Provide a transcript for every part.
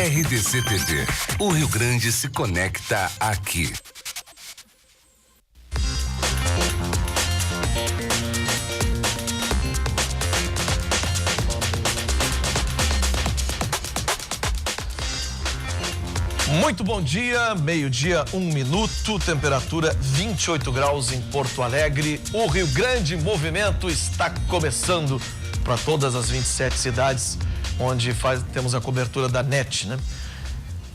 RDC TV. O Rio Grande se conecta aqui. Muito bom dia, meio-dia, 1 minuto, temperatura 28 graus em Porto Alegre. O Rio Grande em movimento está começando para todas as 27 cidades onde temos a cobertura da NET, né?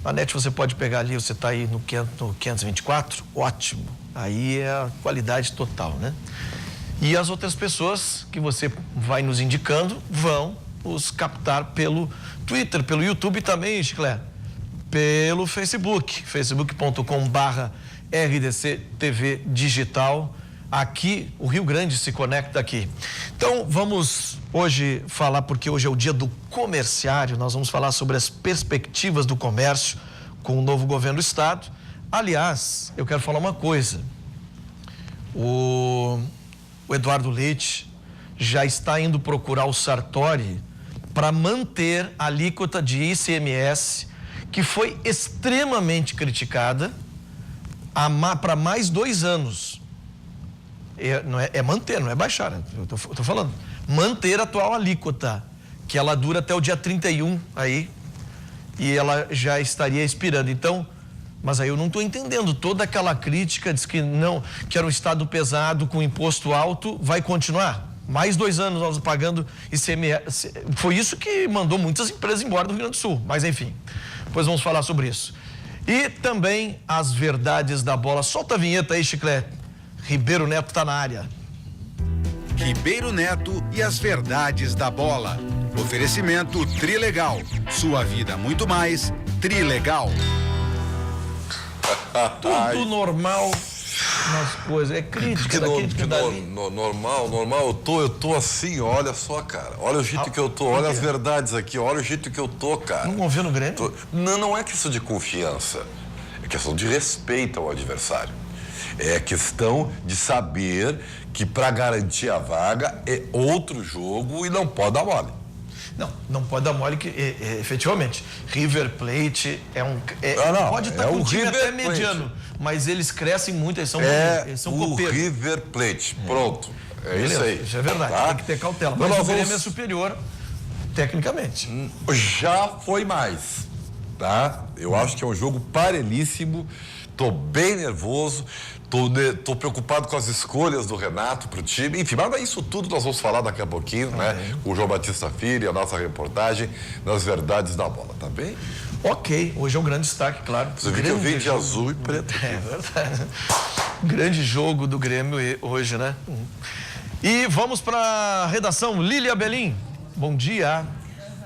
A NET você pode pegar ali, você está aí no 524, ótimo. Aí é a qualidade total, né? E as outras pessoas que você vai nos indicando vão os captar pelo Twitter, pelo YouTube também, Chiclé. Pelo Facebook, facebook.com/RDC TV Digital. Aqui, o Rio Grande se conecta aqui. Então, vamos hoje falar, porque hoje é o dia do comerciário, nós vamos falar sobre as perspectivas do comércio com o novo governo do estado. Aliás, eu quero falar uma coisa. O Eduardo Leite já está indo procurar o Sartori para manter a alíquota de ICMS, que foi extremamente criticada para mais 2 anos. É manter, não é baixar, né? Eu tô falando. Manter a atual alíquota, que ela dura até o dia 31 aí, e ela já estaria expirando. Então, mas aí eu não estou entendendo. Toda aquela crítica, diz que não, que era um estado pesado com imposto alto, vai continuar? Mais 2 anos nós pagando ICMS. Foi isso que mandou muitas empresas embora do Rio Grande do Sul, mas enfim. Depois vamos falar sobre isso. E também as verdades da bola. Solta a vinheta aí, Chiclete. Ribeiro Neto está na área. Ribeiro Neto e as verdades da bola. Oferecimento Trilegal. Sua vida muito mais Trilegal. Tudo normal nas coisas. É crítica daqui. Normal, eu tô assim, olha só, cara. Olha o jeito que eu tô, olha as verdades aqui, olha o jeito que eu tô, cara. Não confia no Grêmio? Não é questão de confiança, é questão de respeito ao adversário. É questão de saber que para garantir a vaga é outro jogo e não pode dar mole. Não pode dar mole que, efetivamente, River Plate pode estar com um time até mediano, mas eles crescem muito, eles são copeiros. River Plate, pronto. Beleza, isso aí. Isso é verdade, tá? Tem que ter cautela. Mas o Grêmio é superior, tecnicamente. Já foi mais, tá? Eu acho que é um jogo parelhíssimo, tô bem nervoso. Tô preocupado com as escolhas do Renato pro time. Enfim, mas isso tudo nós vamos falar daqui a pouquinho, né? Com o João Batista Filho, a nossa reportagem nas verdades da bola, tá bem? Ok, hoje é um grande destaque, claro. Você viu que eu vim de azul e preto. É verdade. Grande jogo do Grêmio hoje, né? E vamos para a redação. Lília Belim, bom dia.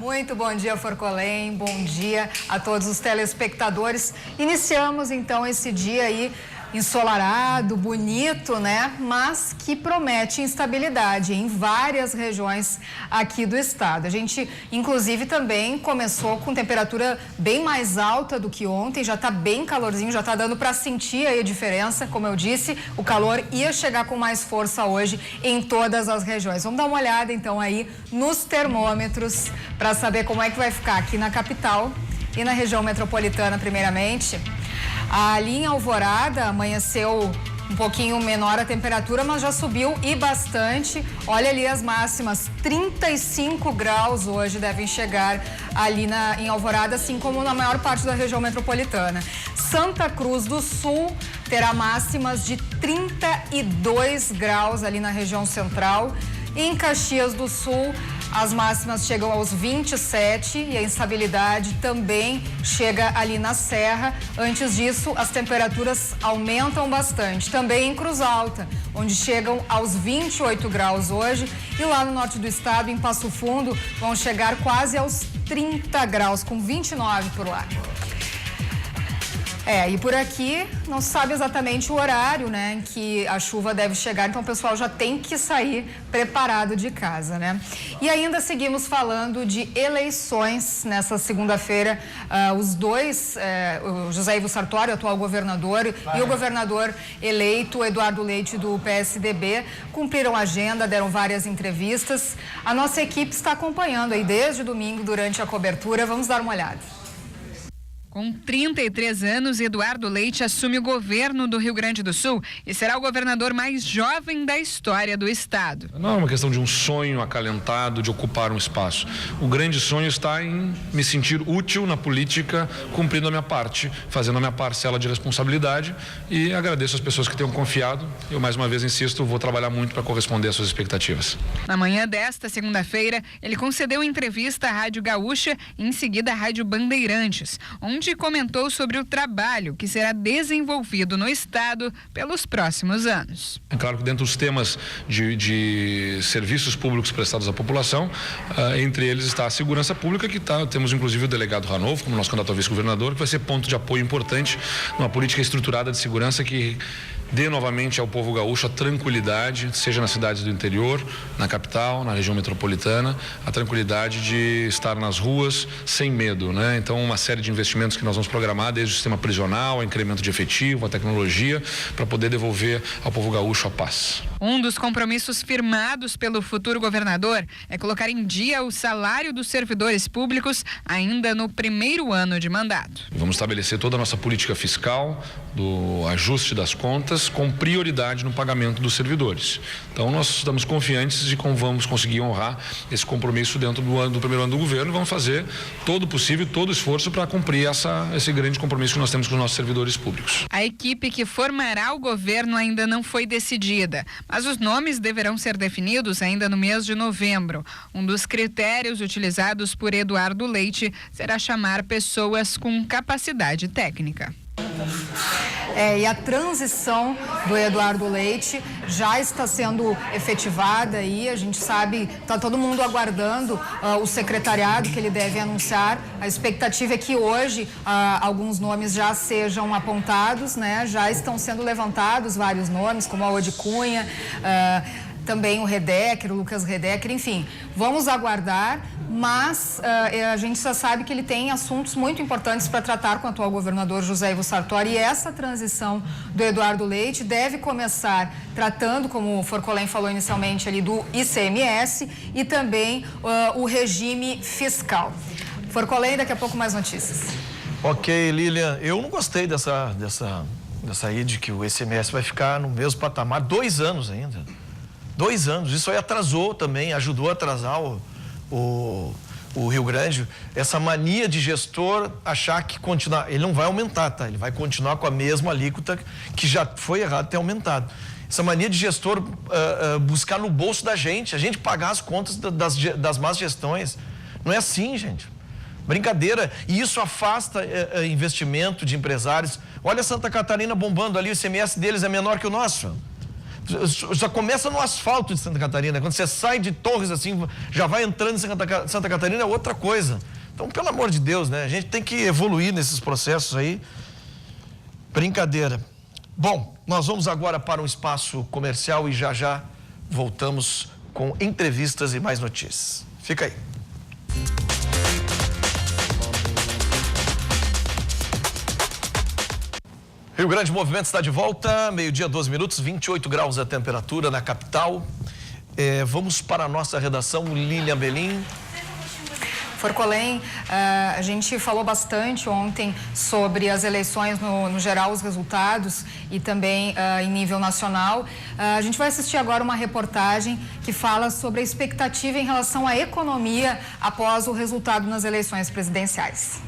Muito bom dia, Forcolém. Bom dia a todos os telespectadores. Iniciamos, então, esse dia aí ensolarado, bonito, né? Mas que promete instabilidade em várias regiões aqui do estado. A gente, inclusive, também começou com temperatura bem mais alta do que ontem, já tá bem calorzinho, já tá dando para sentir aí a diferença. Como eu disse, o calor ia chegar com mais força hoje em todas as regiões. Vamos dar uma olhada, então, aí nos termômetros para saber como é que vai ficar aqui na capital e na região metropolitana, primeiramente. Ali em Alvorada amanheceu um pouquinho menor a temperatura, mas já subiu e bastante. Olha ali as máximas, 35 graus hoje devem chegar ali em Alvorada, assim como na maior parte da região metropolitana. Santa Cruz do Sul terá máximas de 32 graus ali na região central. Em Caxias do Sul, as máximas chegam aos 27 e a instabilidade também chega ali na Serra. Antes disso, as temperaturas aumentam bastante. Também em Cruz Alta, onde chegam aos 28 graus hoje. E lá no norte do estado, em Passo Fundo, vão chegar quase aos 30 graus, com 29 por lá. E por aqui não se sabe exatamente o horário, né, em que a chuva deve chegar, então o pessoal já tem que sair preparado de casa, né? E ainda seguimos falando de eleições nessa segunda-feira. Os dois, o José Ivo Sartori, atual governador, e o governador eleito, Eduardo Leite, do PSDB, cumpriram a agenda, deram várias entrevistas. A nossa equipe está acompanhando aí desde domingo durante a cobertura. Vamos dar uma olhada. Com 33 anos, Eduardo Leite assume o governo do Rio Grande do Sul e será o governador mais jovem da história do estado. Não é uma questão de um sonho acalentado de ocupar um espaço. O grande sonho está em me sentir útil na política, cumprindo a minha parte, fazendo a minha parcela de responsabilidade, e agradeço as pessoas que tenham confiado. Eu, mais uma vez, insisto, vou trabalhar muito para corresponder às suas expectativas. Na manhã desta segunda-feira, ele concedeu entrevista à Rádio Gaúcha e em seguida à Rádio Bandeirantes, onde comentou sobre o trabalho que será desenvolvido no estado pelos próximos anos. É claro que dentro dos temas de serviços públicos prestados à população, entre eles está a segurança pública, temos inclusive o delegado Ranolfo, como nosso candidato a vice-governador, que vai ser ponto de apoio importante numa política estruturada de segurança que dê novamente ao povo gaúcho a tranquilidade, seja nas cidades do interior, na capital, na região metropolitana, a tranquilidade de estar nas ruas sem medo, né? Então, uma série de investimentos que nós vamos programar, desde o sistema prisional, o incremento de efetivo, a tecnologia, para poder devolver ao povo gaúcho a paz. Um dos compromissos firmados pelo futuro governador é colocar em dia o salário dos servidores públicos ainda no primeiro ano de mandato. Vamos estabelecer toda a nossa política fiscal, do ajuste das contas, com prioridade no pagamento dos servidores. Então, nós estamos confiantes de como vamos conseguir honrar esse compromisso dentro do primeiro ano do governo, e vamos fazer todo o possível, todo o esforço para cumprir esse grande compromisso que nós temos com os nossos servidores públicos. A equipe que formará o governo ainda não foi decidida, mas os nomes deverão ser definidos ainda no mês de novembro. Um dos critérios utilizados por Eduardo Leite será chamar pessoas com capacidade técnica. E a transição do Eduardo Leite já está sendo efetivada aí, a gente sabe, está todo mundo aguardando o secretariado que ele deve anunciar. A expectativa é que hoje alguns nomes já sejam apontados, né? Já estão sendo levantados vários nomes, como a Ode Cunha, também o Redecker, o Lucas Redecker, enfim, vamos aguardar, mas a gente já sabe que ele tem assuntos muito importantes para tratar com o atual governador José Ivo Sartori, e essa transição do Eduardo Leite deve começar tratando, como o Forcolém falou inicialmente ali, do ICMS e também o regime fiscal. Forcolém, daqui a pouco mais notícias. Ok, Lilian, eu não gostei dessa aí de que o ICMS vai ficar no mesmo patamar, 2 anos ainda. 2 anos, isso aí atrasou também, ajudou a atrasar o Rio Grande. Essa mania de gestor achar que ele não vai aumentar, tá? Ele vai continuar com a mesma alíquota que já foi errado ter aumentado. Essa mania de gestor buscar no bolso da gente, a gente pagar as contas das más gestões. Não é assim, gente. Brincadeira. E isso afasta investimento de empresários. Olha Santa Catarina bombando ali, o ICMS deles é menor que o nosso. Já começa no asfalto de Santa Catarina. Quando você sai de Torres assim, já vai entrando em Santa Catarina, é outra coisa. Então, pelo amor de Deus, né? A gente tem que evoluir nesses processos aí. Brincadeira. Bom, nós vamos agora para um espaço comercial e já voltamos com entrevistas e mais notícias. Fica aí. Rio Grande Movimento está de volta, meio-dia, 12 minutos, 28 graus a temperatura na capital. Vamos para a nossa redação, Lilian Belim. Forcolém, a gente falou bastante ontem sobre as eleições no geral, os resultados e também em nível nacional. A gente vai assistir agora uma reportagem que fala sobre a expectativa em relação à economia após o resultado nas eleições presidenciais.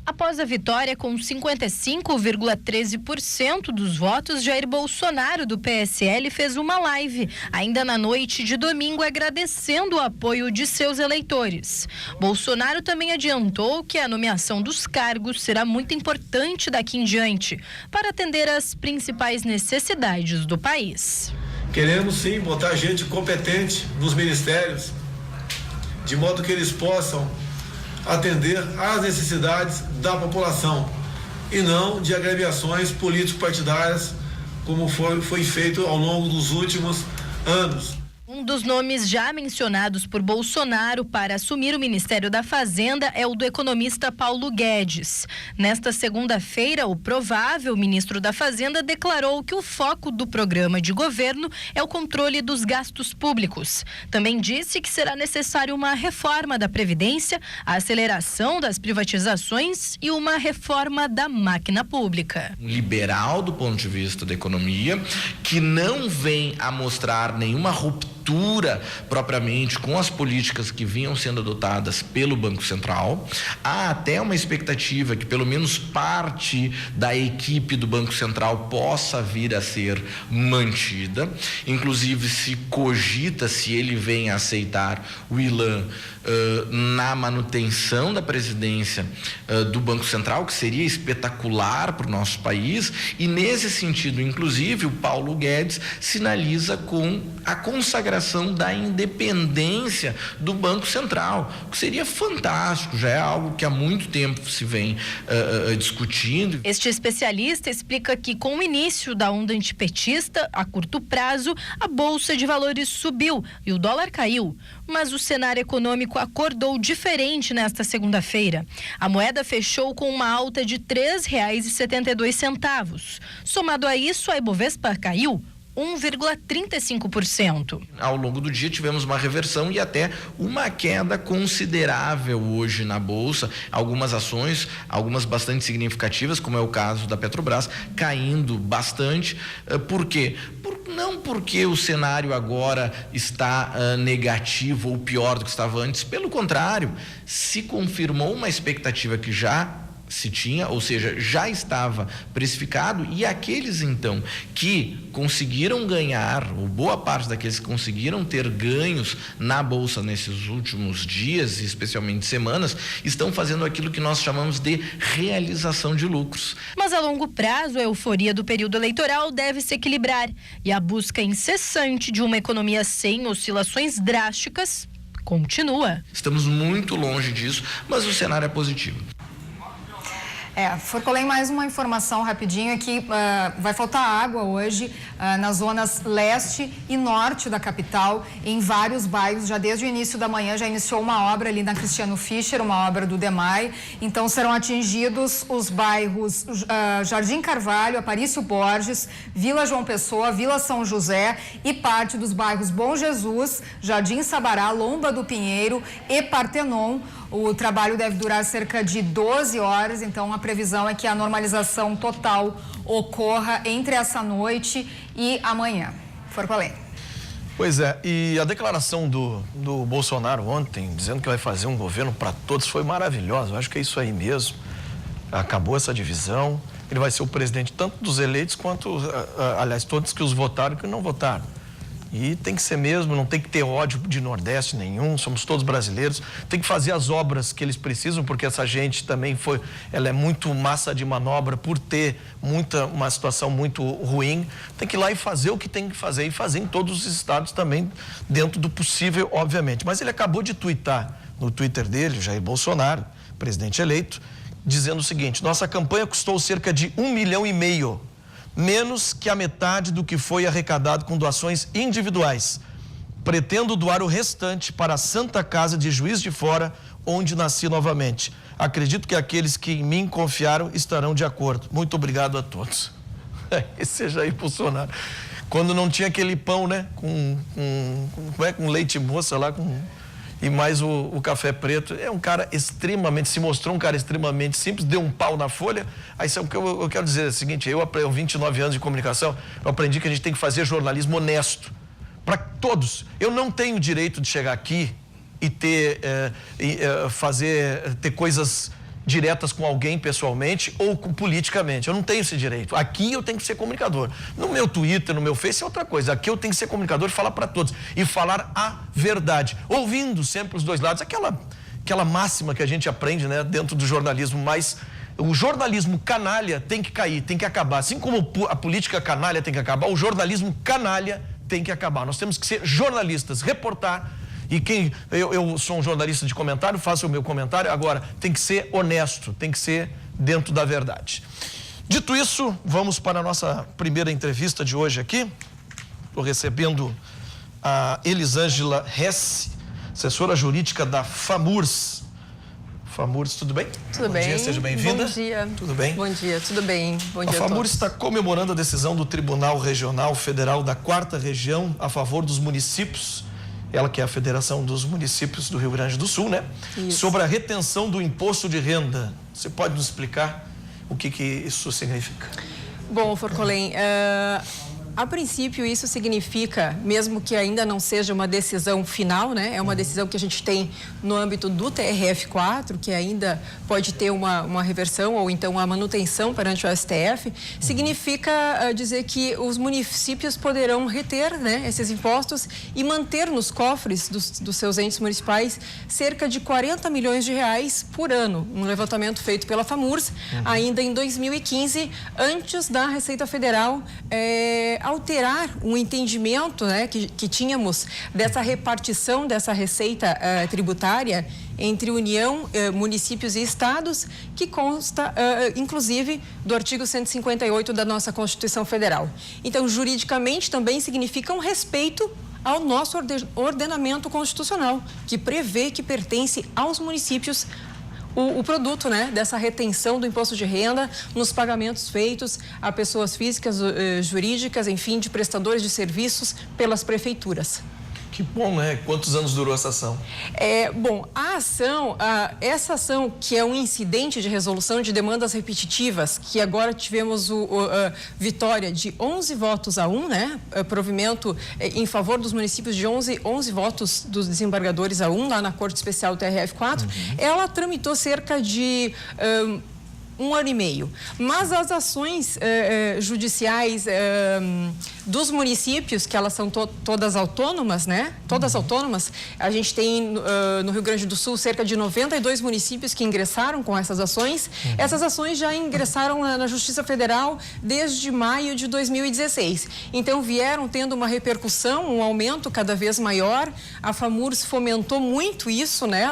Após a vitória com 55,13% dos votos, Jair Bolsonaro, do PSL, fez uma live, ainda na noite de domingo, agradecendo o apoio de seus eleitores. Bolsonaro também adiantou que a nomeação dos cargos será muito importante daqui em diante, para atender às principais necessidades do país. Queremos sim botar gente competente nos ministérios, de modo que eles possam atender às necessidades da população e não de agremiações político-partidárias, como foi feito ao longo dos últimos anos. Um dos nomes já mencionados por Bolsonaro para assumir o Ministério da Fazenda é o do economista Paulo Guedes. Nesta segunda-feira, o provável ministro da Fazenda declarou que o foco do programa de governo é o controle dos gastos públicos. Também disse que será necessário uma reforma da Previdência, a aceleração das privatizações e uma reforma da máquina pública. Liberal do ponto de vista da economia, que não vem a mostrar nenhuma ruptura propriamente com as políticas que vinham sendo adotadas pelo Banco Central. Há até uma expectativa que pelo menos parte da equipe do Banco Central possa vir a ser mantida. Inclusive se cogita se ele vem a aceitar o Ilan na manutenção da presidência do Banco Central, que seria espetacular para o nosso país, e nesse sentido, inclusive, o Paulo Guedes sinaliza com a consagração da independência do Banco Central, que seria fantástico, já é algo que há muito tempo se vem discutindo. Este especialista explica que com o início da onda antipetista, a curto prazo, a Bolsa de Valores subiu e o dólar caiu, mas o cenário econômico acordou diferente nesta segunda-feira. A moeda fechou com uma alta de R$ 3,72. Somado a isso, a Ibovespa caiu 1,35%. Ao longo do dia tivemos uma reversão e até uma queda considerável hoje na Bolsa. Algumas ações, algumas bastante significativas, como é o caso da Petrobras, caindo bastante. Por quê? Não porque o cenário agora está negativo ou pior do que estava antes, pelo contrário, se confirmou uma expectativa que já se tinha, ou seja, já estava precificado, e aqueles então que conseguiram ganhar, ou boa parte daqueles que conseguiram ter ganhos na Bolsa nesses últimos dias, especialmente semanas, estão fazendo aquilo que nós chamamos de realização de lucros. Mas a longo prazo, a euforia do período eleitoral deve se equilibrar, e a busca incessante de uma economia sem oscilações drásticas continua. Estamos muito longe disso, mas o cenário é positivo. Forcolém, mais uma informação rapidinho aqui, vai faltar água hoje nas zonas leste e norte da capital, em vários bairros, já desde o início da manhã já iniciou uma obra ali na Cristiano Fischer, uma obra do DEMAI, então serão atingidos os bairros Jardim Carvalho, Aparício Borges, Vila João Pessoa, Vila São José e parte dos bairros Bom Jesus, Jardim Sabará, Lomba do Pinheiro e Partenon. O trabalho deve durar cerca de 12 horas, então a previsão é que a normalização total ocorra entre essa noite e amanhã. Forcolém. Pois é, e a declaração do Bolsonaro ontem, dizendo que vai fazer um governo para todos, foi maravilhosa. Eu acho que é isso aí mesmo. Acabou essa divisão. Ele vai ser o presidente tanto dos eleitos quanto, aliás, todos que os votaram e que não votaram. E tem que ser mesmo, não tem que ter ódio de Nordeste nenhum, somos todos brasileiros. Tem que fazer as obras que eles precisam, porque essa gente também ela é muito massa de manobra por ter uma situação muito ruim. Tem que ir lá e fazer o que tem que fazer, e fazer em todos os estados também, dentro do possível, obviamente. Mas ele acabou de tuitar no Twitter dele, Jair Bolsonaro, presidente eleito, dizendo o seguinte: nossa campanha custou cerca de 1,5 milhão, menos que a metade do que foi arrecadado com doações individuais. Pretendo doar o restante para a Santa Casa de Juiz de Fora, onde nasci novamente. Acredito que aqueles que em mim confiaram estarão de acordo. Muito obrigado a todos. Esse é Jair Bolsonaro. Quando não tinha aquele pão, né, com leite moça lá, e mais o café preto, é um cara se mostrou um cara extremamente simples, deu um pau na folha. Aí o que eu quero dizer é o seguinte: eu 29 anos de comunicação, eu aprendi que a gente tem que fazer jornalismo honesto para todos. Eu não tenho direito de chegar aqui e ter coisas diretas com alguém pessoalmente ou politicamente. Eu não tenho esse direito. Aqui eu tenho que ser comunicador. No meu Twitter, no meu Face é outra coisa. Aqui eu tenho que ser comunicador e falar para todos. E falar a verdade. Ouvindo sempre os dois lados. Aquela máxima que a gente aprende, né, dentro do jornalismo. Mas o jornalismo canalha tem que cair, tem que acabar. Assim como a política canalha tem que acabar, o jornalismo canalha tem que acabar. Nós temos que ser jornalistas, reportar. E eu sou um jornalista de comentário, faço o meu comentário, agora tem que ser honesto, tem que ser dentro da verdade. Dito isso, vamos para a nossa primeira entrevista de hoje aqui. Estou recebendo a Elisângela Hesse, assessora jurídica da FAMURS. FAMURS, tudo bem? Tudo bem. Bom dia, seja bem-vinda. Bom dia. Tudo bem? Bom dia, tudo bem. Bom dia a FAMURS a todos. está comemorando a decisão do Tribunal Regional Federal da 4ª Região a favor dos municípios, ela que é a Federação dos Municípios do Rio Grande do Sul, né? Isso. Sobre a retenção do imposto de renda. Você pode nos explicar o que isso significa? Bom, Forcolém, a princípio isso significa, mesmo que ainda não seja uma decisão final, né? É uma decisão que a gente tem no âmbito do TRF4, que ainda pode ter uma reversão ou então a manutenção perante o STF, significa dizer que os municípios poderão reter, né, esses impostos e manter nos cofres dos seus entes municipais cerca de 40 milhões de reais por ano. Um levantamento feito pela FAMURS ainda em 2015, antes da Receita Federal alterar um entendimento, né, que tínhamos dessa repartição dessa receita tributária entre União, municípios e estados, que consta, inclusive, do artigo 158 da nossa Constituição Federal. Então, juridicamente, também significa um respeito ao nosso ordenamento constitucional, que prevê que pertence aos municípios o produto, né, dessa retenção do imposto de renda nos pagamentos feitos a pessoas físicas, jurídicas, enfim, de prestadores de serviços pelas prefeituras. Que bom, né? Quantos anos durou essa ação? Bom, essa ação, que é um incidente de resolução de demandas repetitivas, que agora tivemos vitória de 11 votos a 1, né? Provimento em favor dos municípios de 11 votos dos desembargadores a 1, lá na Corte Especial TRF4, ela tramitou cerca de 1 ano e meio. Mas as ações judiciais dos municípios, que elas são todas autônomas, né? Todas autônomas. A gente tem no Rio Grande do Sul cerca de 92 municípios que ingressaram com essas ações. Essas ações já ingressaram na Justiça Federal desde maio de 2016. Então, vieram tendo uma repercussão, um aumento cada vez maior. A FAMURS fomentou muito isso, né?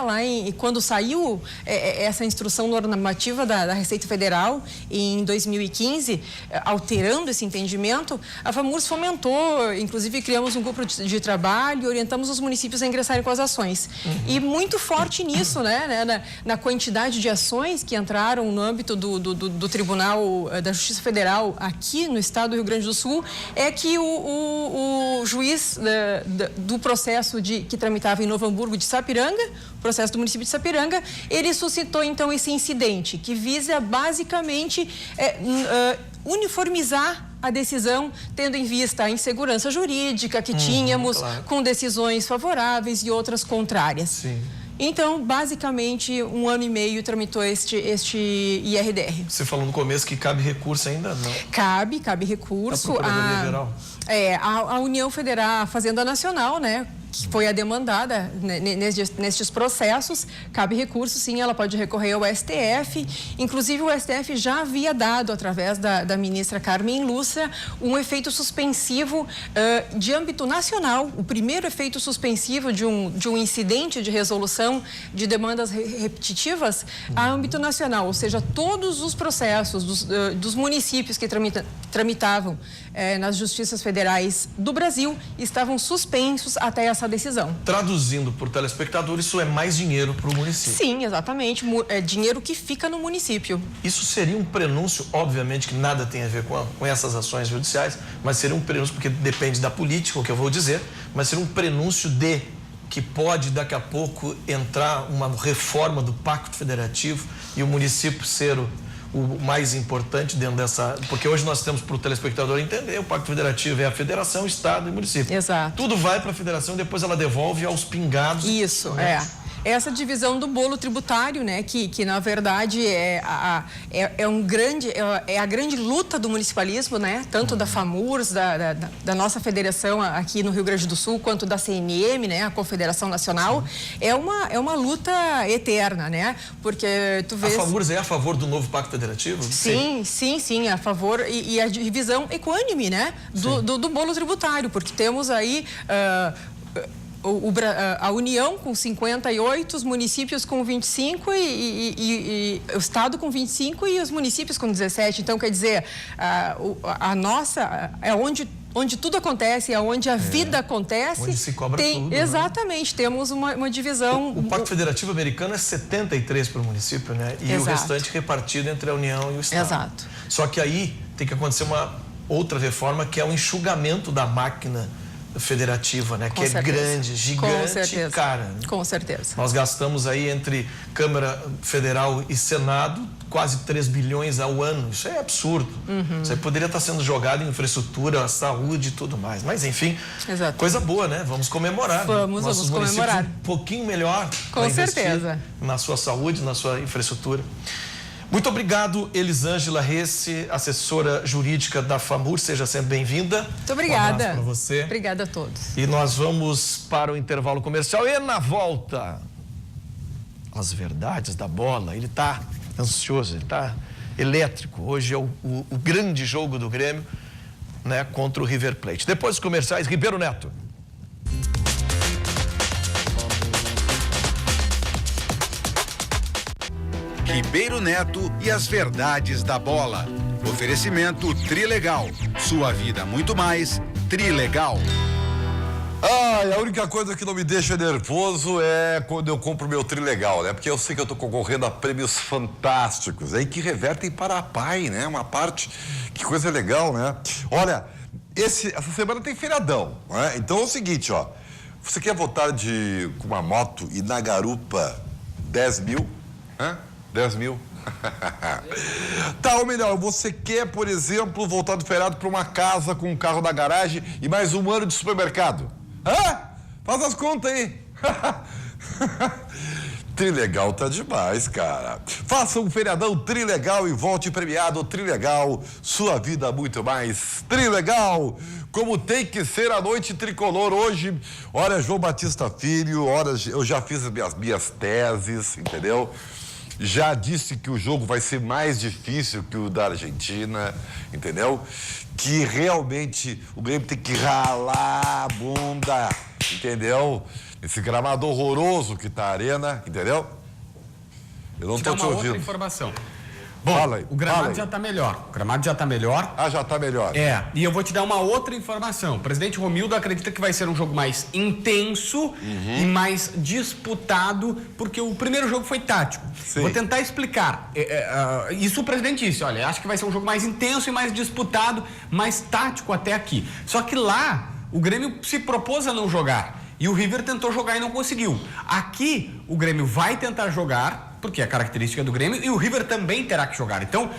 Quando saiu essa instrução normativa da Receita Federal em 2015, alterando esse entendimento, a FAMURS fomentou, inclusive criamos um grupo de trabalho e orientamos os municípios a ingressarem com as ações. E muito forte nisso, né? Na quantidade de ações que entraram no âmbito do Tribunal da Justiça Federal aqui no estado do Rio Grande do Sul, é que o juiz do processo que tramitava em Novo Hamburgo de Sapiranga, processo do município de Sapiranga, ele suscitou então esse incidente que visa basicamente uniformizar a decisão, tendo em vista a insegurança jurídica que tínhamos, claro, com decisões favoráveis e outras contrárias. Sim. Então, basicamente, 1 ano e meio tramitou este IRDR. Você falou no começo que cabe recurso ainda? Não. Cabe recurso. A União Federal, a Fazenda Nacional, né, que foi a demandada nestes processos, cabe recurso, sim, ela pode recorrer ao STF. Inclusive, o STF já havia dado, através da ministra Carmen Lúcia, um efeito suspensivo de âmbito nacional, o primeiro efeito suspensivo de um incidente de resolução de demandas repetitivas a âmbito nacional, ou seja, todos os processos dos municípios que tramitavam nas justiças federais do Brasil estavam suspensos até essa decisão. Traduzindo por telespectador, isso é mais dinheiro para o município. Sim, exatamente. É dinheiro que fica no município. Isso seria um prenúncio, obviamente que nada tem a ver com essas ações judiciais, mas seria um prenúncio, porque depende da política, o que eu vou dizer, mas seria um prenúncio de que pode daqui a pouco entrar uma reforma do Pacto Federativo e o município ser o mais importante dentro dessa... Porque hoje nós temos para o telespectador entender, o Pacto Federativo é a federação, estado e município. Exato. Tudo vai para a federação e depois ela devolve aos pingados. Isso, né? Essa divisão do bolo tributário, né, que na verdade é a grande luta do municipalismo, né, tanto da FAMURS, da nossa federação aqui no Rio Grande do Sul, quanto da CNM, né, a Confederação Nacional. É uma luta eterna, né, porque tu vês... A FAMURS é a favor do novo Pacto Federativo? Sim, a favor e a divisão equânime, né, do bolo tributário, porque temos aí... a União com 58, os municípios com 25 e o Estado com 25 e os municípios com 17. Então, quer dizer, a nossa é onde onde tudo acontece, onde a vida acontece. Onde se cobra tudo. Exatamente, temos uma divisão. O Pacto Federativo Americano é 73 para o município, né? E o restante repartido entre a União e o Estado. Exato. Só que aí tem que acontecer uma outra reforma, que é o enxugamento da máquina federativa, né? Que é grande, gigante e cara. Né? Com certeza. Nós gastamos aí entre Câmara Federal e Senado quase 3 bilhões ao ano. Isso é absurdo. Isso aí poderia estar sendo jogado em infraestrutura, saúde e tudo mais. Mas, enfim, coisa boa, né? Vamos comemorar. Vamos comemorar. Um pouquinho melhor. Com certeza. Na sua saúde, na sua infraestrutura. Muito obrigado, Elisângela Resse, assessora jurídica da FAMUR. Seja sempre bem-vinda. Muito obrigada. Um abraço para você. Obrigada a todos. E nós vamos para o intervalo comercial. E na volta, as verdades da bola. Ele está ansioso, ele está elétrico. Hoje é o grande jogo do Grêmio, né, contra o River Plate. Depois dos comerciais, Ribeiro Neto. Ribeiro Neto e as verdades da bola. Oferecimento Trilegal. Sua vida muito mais. Trilegal. A única coisa que não me deixa nervoso é quando eu compro meu Trilegal, né? Porque eu sei que eu tô concorrendo a prêmios fantásticos aí que revertem para a PAI, né? Uma parte, que coisa legal, né? Olha, essa semana tem feriadão, né? Então é o seguinte, ó. Você quer votar com uma moto e na garupa 10 mil? Hã? 10 mil? Tá, ou melhor, você quer, por exemplo, voltar do feriado para uma casa com um carro na garagem e mais um ano de supermercado? Hã? Faz as contas aí. Trilegal tá demais, cara. Faça um feriadão Trilegal e volte premiado. Trilegal, sua vida muito mais. Trilegal, como tem que ser a noite tricolor hoje. Olha, João Batista Filho, eu já fiz as minhas teses, entendeu? Já disse que o jogo vai ser mais difícil que o da Argentina, entendeu? Que realmente o Grêmio tem que ralar a bunda, entendeu? Esse gramado horroroso que tá a arena, entendeu? Eu não tô te ouvindo. Outra informação. Bom, fala aí, o gramado já tá melhor. O gramado já tá melhor. Ah, já tá melhor. É, e eu vou te dar uma outra informação. O presidente Romildo acredita que vai ser um jogo mais intenso e mais disputado, porque o primeiro jogo foi tático. Sim. Vou tentar explicar. Isso o presidente disse, olha, acho que vai ser um jogo mais intenso e mais disputado, mais tático até aqui. Só que lá, o Grêmio se propôs a não jogar. E o River tentou jogar e não conseguiu. Aqui, o Grêmio vai tentar jogar, porque é a característica do Grêmio, e o River também terá que jogar. Então,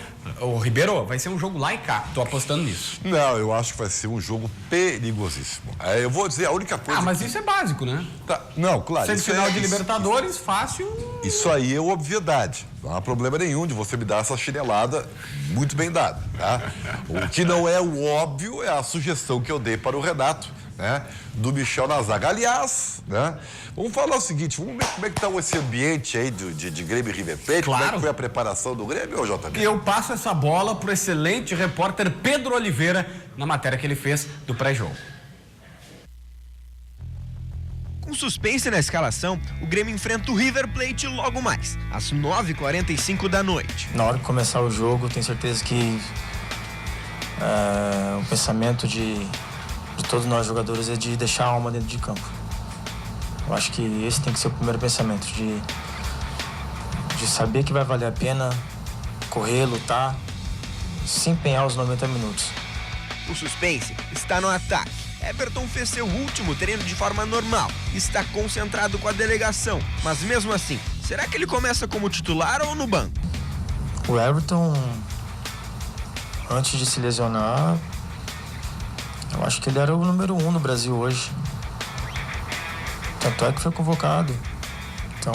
o Ribeiro, vai ser um jogo lá e cá. Tô apostando nisso. Não, eu acho que vai ser um jogo perigosíssimo. Eu vou dizer a única coisa... mas isso é básico, né? Tá, não, claro. Semifinal de Libertadores, fácil... Isso aí é obviedade. Não há problema nenhum de você me dar essa chinelada muito bem dada, tá? O que não é o óbvio é a sugestão que eu dei para o Renato, né? Do Michel na zaga. Aliás, né? Vamos falar o seguinte, vamos ver como é que tá esse ambiente aí de Grêmio e River Plate, claro. Como é que foi a preparação do Grêmio, JB? Eu passo essa bola pro excelente repórter Pedro Oliveira, na matéria que ele fez do pré-jogo. Com suspense na escalação, o Grêmio enfrenta o River Plate logo mais, às 9h45 da noite. Na hora que começar o jogo, tenho certeza que o pensamento de todos nós jogadores é de deixar a alma dentro de campo. Eu acho que esse tem que ser o primeiro pensamento, de saber que vai valer a pena correr, lutar, se empenhar os 90 minutos. O suspense está no ataque. Everton fez seu último treino de forma normal, está concentrado com a delegação, mas mesmo assim, será que ele começa como titular ou no banco? O Everton, antes de se lesionar, eu acho que ele era o número 1 no Brasil hoje. Tanto é que foi convocado. Então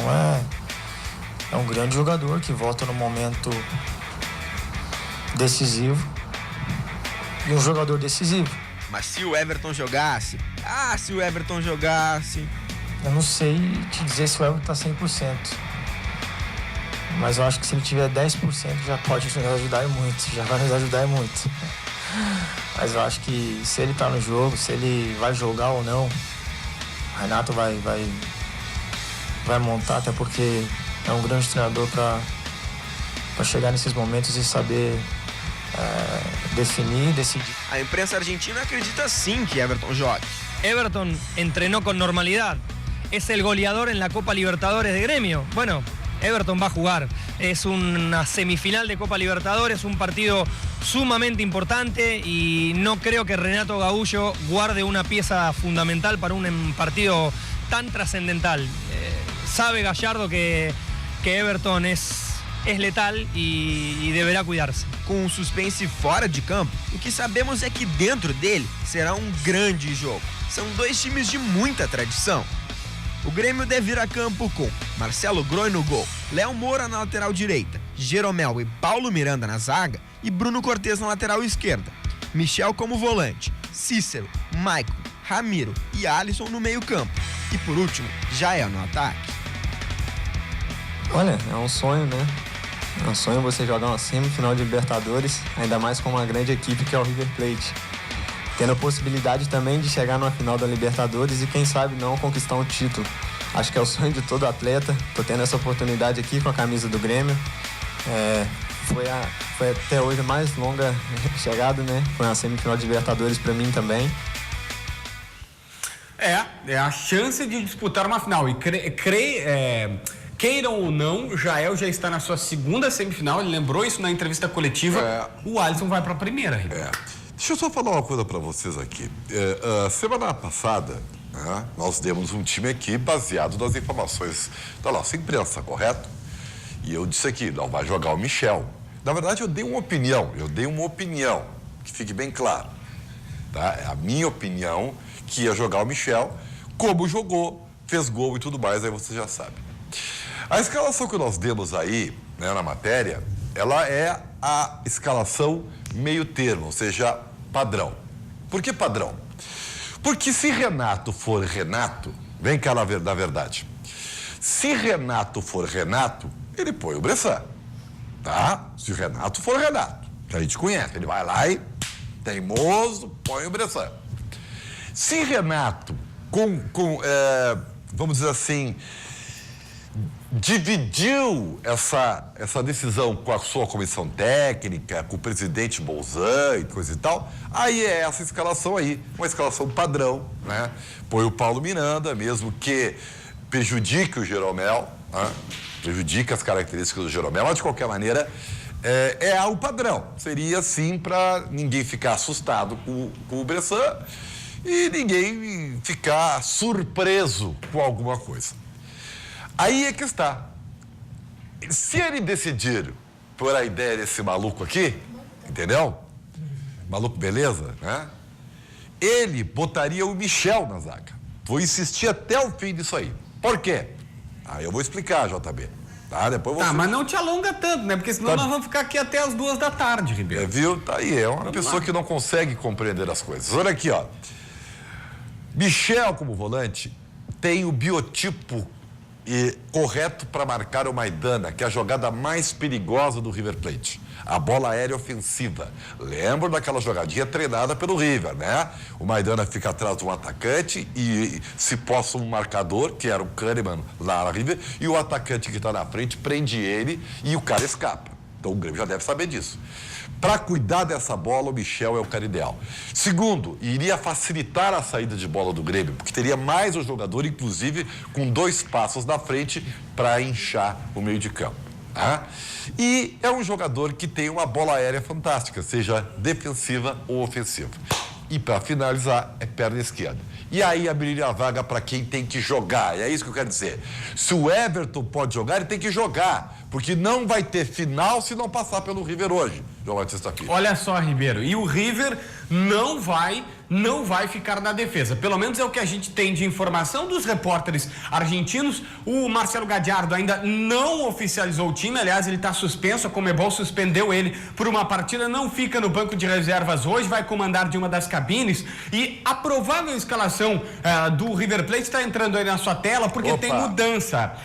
é um grande jogador que volta no momento decisivo. E um jogador decisivo. Mas se o Everton jogasse... se o Everton jogasse... Eu não sei te dizer se o Everton tá 100%. Mas eu acho que se ele tiver 10% já pode nos ajudar muito. Já vai nos ajudar muito. Mas eu acho que se ele tá no jogo, se ele vai jogar ou não, o Renato vai montar, até porque é um grande treinador para chegar nesses momentos e saber decidir. A imprensa argentina acredita sim que Everton jogue. Everton entrenó con normalidad. Es el goleador en la Copa Libertadores de Gremio. Bueno, Everton va a jugar. Es una semifinal de Copa Libertadores, un partido sumamente importante y no creo que Renato Gaúcho guarde una pieza fundamental para un partido tan trascendental. Sabe Gallardo que Everton es letal e deverá cuidar-se. Com o suspense fora de campo, o que sabemos é que dentro dele será um grande jogo. São dois times de muita tradição. O Grêmio deve ir a campo com Marcelo Groi no gol, Léo Moura na lateral direita, Jeromel e Paulo Miranda na zaga e Bruno Cortes na lateral esquerda. Michel como volante, Cícero, Maicon, Ramiro e Alisson no meio campo. E por último, Jael no ataque. Olha, é um sonho, né? É um sonho você jogar uma semifinal de Libertadores, ainda mais com uma grande equipe que é o River Plate. Tendo a possibilidade também de chegar numa final da Libertadores e quem sabe não conquistar um título. Acho que é o sonho de todo atleta. Tô tendo essa oportunidade aqui com a camisa do Grêmio. Foi até hoje a mais longa chegada, né? Foi uma semifinal de Libertadores para mim também. É a chance de disputar uma final. E queiram ou não, Jael já está na sua segunda semifinal. Ele lembrou isso na entrevista coletiva. O Alisson vai para a primeira. Deixa eu só falar uma coisa para vocês aqui. Semana passada, né, nós demos um time aqui baseado nas informações da nossa imprensa, correto? E eu disse aqui, não vai jogar o Michel. Na verdade, eu dei uma opinião, que fique bem claro. Tá? É a minha opinião que ia jogar o Michel, como jogou, fez gol e tudo mais, aí você já sabe. A escalação que nós demos aí, né, na matéria, ela é a escalação meio termo, ou seja, padrão. Por que padrão? Porque se Renato for Renato, vem cá na verdade, se Renato for Renato, ele põe o Bressan, tá? Se o Renato for Renato, que a gente conhece, ele vai lá e, teimoso, põe o Bressan. Se Renato, vamos dizer assim, dividiu essa decisão com a sua comissão técnica, com o presidente Bolzan e coisa e tal, aí é essa escalação aí, uma escalação padrão, né? Põe o Paulo Miranda, mesmo que prejudique o Jeromel, né? Prejudique as características do Jeromel, mas de qualquer maneira é o padrão. Seria assim para ninguém ficar assustado com o Bressan e ninguém ficar surpreso com alguma coisa. Aí é que está. Se ele decidir por a ideia desse maluco aqui, entendeu? Maluco beleza, né? Ele botaria o Michel na zaga. Vou insistir até o fim disso aí. Por quê? Eu vou explicar, JB. Tá? Depois você... mas não te alonga tanto, né? Porque senão nós vamos ficar aqui até as 2h, Ribeiro. Viu? Tá aí, é uma pessoa que não consegue compreender as coisas. Olha aqui, ó. Michel, como volante, tem o biotipo correto para marcar o Maidana, que é a jogada mais perigosa do River Plate. A bola aérea ofensiva. Lembro daquela jogadinha treinada pelo River, né? O Maidana fica atrás de um atacante e se possa um marcador, que era o Kahneman lá na River, e o atacante que está na frente prende ele e o cara escapa. Então o Grêmio já deve saber disso. Para cuidar dessa bola, o Michel é o cara ideal. Segundo, iria facilitar a saída de bola do Grêmio, porque teria mais um jogador, inclusive, com 2 passos na frente para inchar o meio de campo. Tá? E é um jogador que tem uma bola aérea fantástica, seja defensiva ou ofensiva. E para finalizar, é perna esquerda. E aí abriria a vaga para quem tem que jogar. É isso que eu quero dizer. Se o Everton pode jogar, ele tem que jogar. Porque não vai ter final se não passar pelo River hoje, João Batista Filho. Olha só, Ribeiro, e o River não vai ficar na defesa. Pelo menos é o que a gente tem de informação dos repórteres argentinos. O Marcelo Gallardo ainda não oficializou o time, aliás, ele está suspenso, a Conmebol suspendeu ele por uma partida, não fica no banco de reservas hoje, vai comandar de uma das cabines e a provável escalação do River Plate está entrando aí na sua tela porque tem mudança.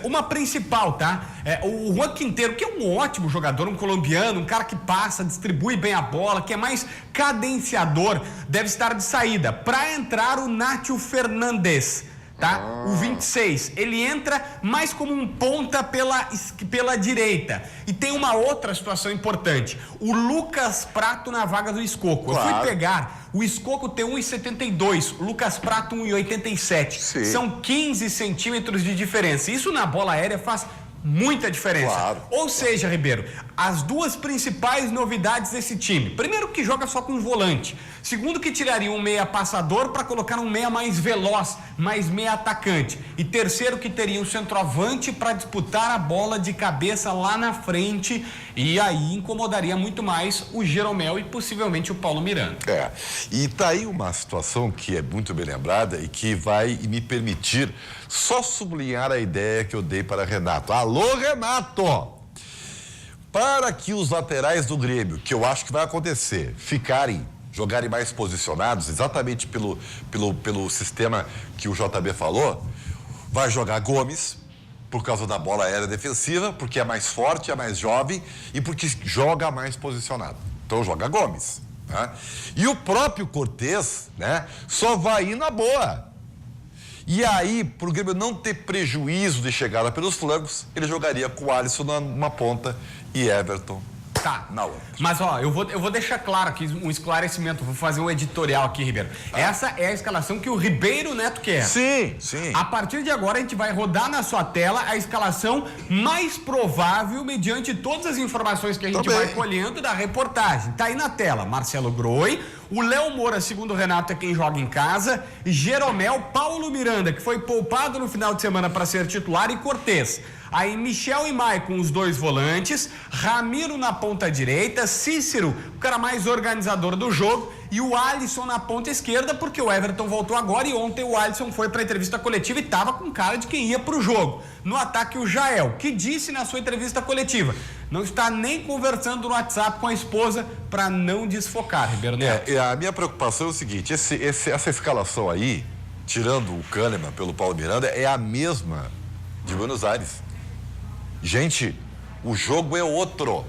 Uma principal, tá? O Juan Quintero, que é um ótimo jogador, um colombiano, um cara que passa, distribui bem a bola, que é mais cadenciador, deve estar de saída. Para entrar o Nacho Fernandes. tá? O 26, ele entra mais como um ponta pela direita. E tem uma outra situação importante. O Lucas Prato na vaga do Escoco. Claro. Eu fui pegar, o Escoco tem 1,72, o Lucas Prato 1,87. São 15 centímetros de diferença. Isso na bola aérea faz muita diferença. Claro. Ou seja, Ribeiro, as duas principais novidades desse time. Primeiro, que joga só com volante. Segundo, que tiraria um meia passador para colocar um meia mais veloz, mais meia atacante. E terceiro, que teria um centroavante para disputar a bola de cabeça lá na frente. E aí incomodaria muito mais o Jeromel e possivelmente o Paulo Miranda. E tá aí uma situação que é muito bem lembrada e que vai me permitir só sublinhar a ideia que eu dei para Renato. Alô, Renato! Para que os laterais do Grêmio, que eu acho que vai acontecer, jogarem mais posicionados, exatamente pelo sistema que o JB falou, vai jogar Gomes, por causa da bola aérea defensiva, porque é mais forte, é mais jovem e porque joga mais posicionado. Então joga Gomes, né? E o próprio Cortez, né, só vai ir na boa. E aí, para o Grêmio não ter prejuízo de chegada pelos flancos, ele jogaria com o Alisson numa ponta e Everton na outra. Mas, ó, eu vou deixar claro aqui um esclarecimento, vou fazer um editorial aqui, Ribeiro. Essa é a escalação que o Ribeiro Neto quer. Sim. A partir de agora, a gente vai rodar na sua tela a escalação mais provável mediante todas as informações que a gente vai colhendo da reportagem. Tá aí na tela, Marcelo Groi, o Léo Moura, segundo o Renato, é quem joga em casa, Jeromel, Paulo Miranda, que foi poupado no final de semana para ser titular, e Cortez. Aí Michel e Maicon, os dois volantes, Ramiro na ponta direita, Cícero, o cara mais organizador do jogo, e o Alisson na ponta esquerda, porque o Everton voltou agora e ontem o Alisson foi para a entrevista coletiva e estava com cara de quem ia para o jogo. No ataque, o Jael, que disse na sua entrevista coletiva, não está nem conversando no WhatsApp com a esposa para não desfocar, Ribeiro Neto. A minha preocupação é o seguinte, essa escalação aí, tirando o Kahneman pelo Paulo Miranda, é a mesma de Buenos Aires. Gente, o jogo é outro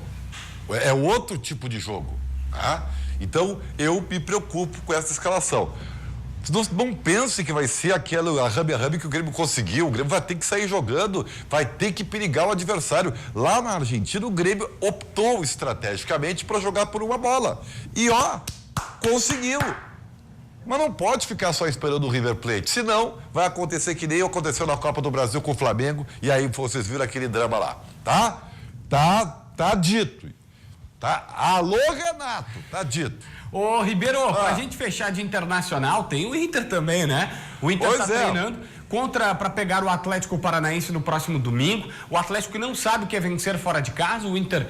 tipo de jogo, tá? Então eu me preocupo com essa escalação. Não pense que vai ser aquela arrabe que o Grêmio conseguiu. O Grêmio vai ter que sair jogando, vai ter que perigar o adversário. Lá na Argentina, o Grêmio optou estrategicamente para jogar por uma bola. E conseguiu. Mas não pode ficar só esperando o River Plate, senão vai acontecer que nem aconteceu na Copa do Brasil com o Flamengo, e aí vocês viram aquele drama lá, tá dito, tá? Alô, Renato, tá dito. Ô, Ribeiro, pra gente fechar de Internacional, tem o Inter também, né? O Inter tá treinando para pegar o Atlético Paranaense no próximo domingo. O Atlético não sabe o que é vencer fora de casa. O Inter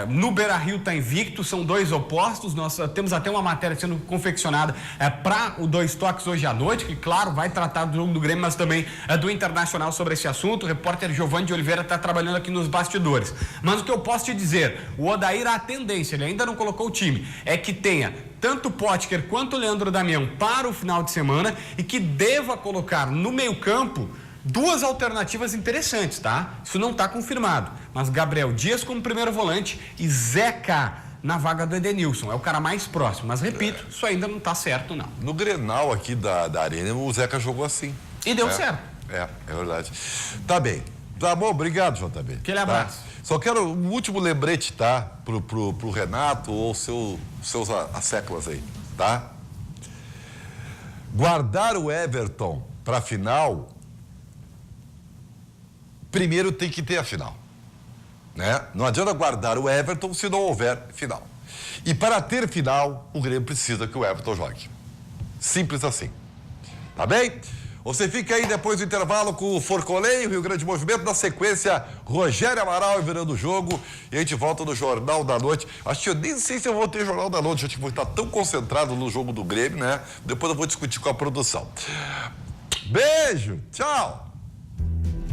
no Beira-Rio está invicto, são dois opostos. Nós temos até uma matéria sendo confeccionada para o Dois Toques hoje à noite, que claro, vai tratar do jogo do Grêmio, mas também do Internacional sobre esse assunto. O repórter Giovanni de Oliveira está trabalhando aqui nos bastidores. Mas o que eu posso te dizer, o Odair, a tendência, ele ainda não colocou o time, é que tenha tanto Potker quanto o Leandro Damião para o final de semana e que deva colocar no meio-campo duas alternativas interessantes, tá? Isso não está confirmado, mas Gabriel Dias como primeiro volante e Zeca na vaga do Edenilson, é o cara mais próximo, mas repito, isso ainda não está certo, não. No Grenal aqui da Arena, o Zeca jogou assim. E deu certo. É verdade. Tá bem. Tá bom, obrigado, JB. Aquele abraço. Só quero um último lembrete, tá? Pro Renato ou seus asseclas aí, tá? Guardar o Everton pra final, primeiro tem que ter a final, né? Não adianta guardar o Everton se não houver final. E para ter final, o Grêmio precisa que o Everton jogue. Simples assim. Tá bem? Você fica aí depois do intervalo com o Forcolém, o Rio Grande Movimento, na sequência, Rogério Amaral virando o jogo, e a gente volta no Jornal da Noite. Acho que eu nem sei se eu vou ter Jornal da Noite, acho que vou estar tão concentrado no jogo do Grêmio, né? Depois eu vou discutir com a produção. Beijo, tchau!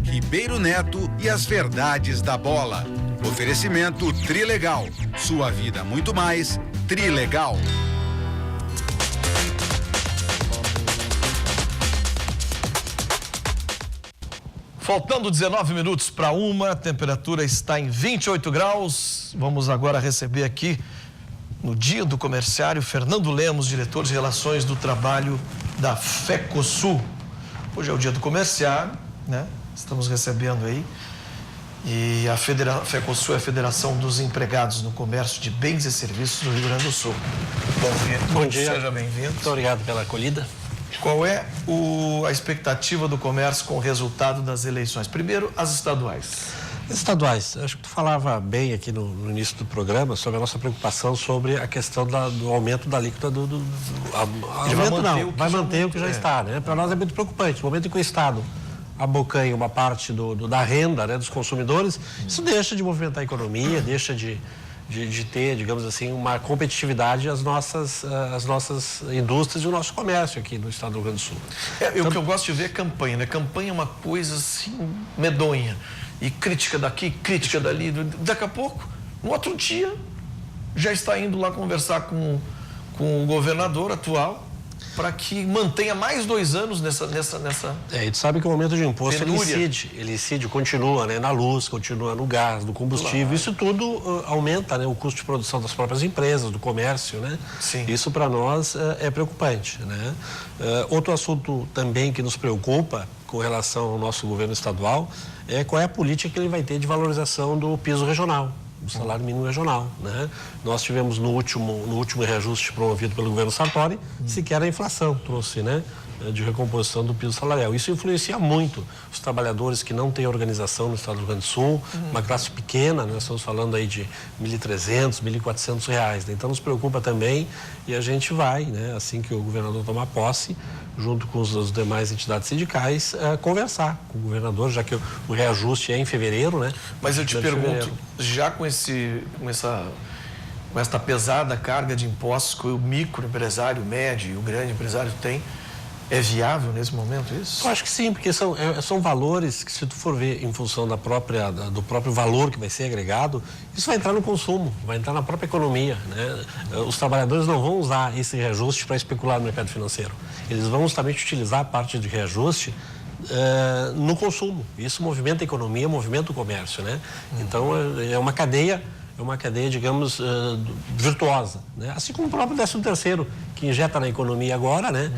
Ribeiro Neto e as verdades da bola. Oferecimento Trilegal. Sua vida muito mais, Trilegal. Faltando 19 minutos para 1, a temperatura está em 28 graus. Vamos agora receber aqui, no dia do comerciário, Fernando Lemos, diretor de Relações do Trabalho da FECOSUL. Hoje é o dia do comerciário, né? Estamos recebendo aí. E a FECOSUL é a Federação dos Empregados no Comércio de Bens e Serviços do Rio Grande do Sul. Bom dia. Seja bem-vindo. Muito obrigado pela acolhida. Qual é a expectativa do comércio com o resultado das eleições? Primeiro, as estaduais. Estaduais, acho que tu falava bem aqui no início do programa sobre a nossa preocupação sobre a questão do aumento da alíquota vai manter o que já está, né? Para nós é muito preocupante. No momento em que o Estado abocanha uma parte da renda, né, dos consumidores, isso deixa de movimentar a economia, deixa de ter, digamos assim, uma competitividade às nossas indústrias e o nosso comércio aqui no estado do Rio Grande do Sul. O que eu gosto de ver é campanha, né? Campanha é uma coisa assim medonha. E crítica daqui, crítica dali. Daqui a pouco, no outro dia, já está indo lá conversar com o governador atual para que mantenha mais 2 anos nessa. E tu sabe que o aumento de imposto ele incide, continua, né, na luz, continua no gás, no combustível. Claro. Isso tudo aumenta, né, o custo de produção das próprias empresas, do comércio, né? Sim. Isso para nós é preocupante, né? Outro assunto também que nos preocupa com relação ao nosso governo estadual é qual é a política que ele vai ter de valorização do piso regional, do salário mínimo regional, né? Nós tivemos no último reajuste promovido pelo governo Sartori, sequer a inflação trouxe, né, de recomposição do piso salarial. Isso influencia muito os trabalhadores que não têm organização no estado do Rio Grande do Sul, uma classe pequena, né? Nós estamos falando aí de R$1.300, R$1.400, né? Então nos preocupa também e a gente vai, né, assim que o governador tomar posse, junto com as demais entidades sindicais, conversar com o governador, já que o reajuste é em fevereiro, né? Mas eu te pergunto, já com essa pesada carga de impostos que o microempresário, o médio e o grande empresário tem, é viável nesse momento isso? Eu acho que sim, porque são valores que, se tu for ver em função do próprio valor que vai ser agregado, isso vai entrar no consumo, vai entrar na própria economia, né? Os trabalhadores não vão usar esse reajuste para especular no mercado financeiro. Eles vão justamente utilizar a parte de reajuste no consumo. Isso movimenta a economia, movimenta o comércio, né? Então, é uma cadeia, digamos, virtuosa, né? Assim como o próprio 13º, que injeta na economia agora, né?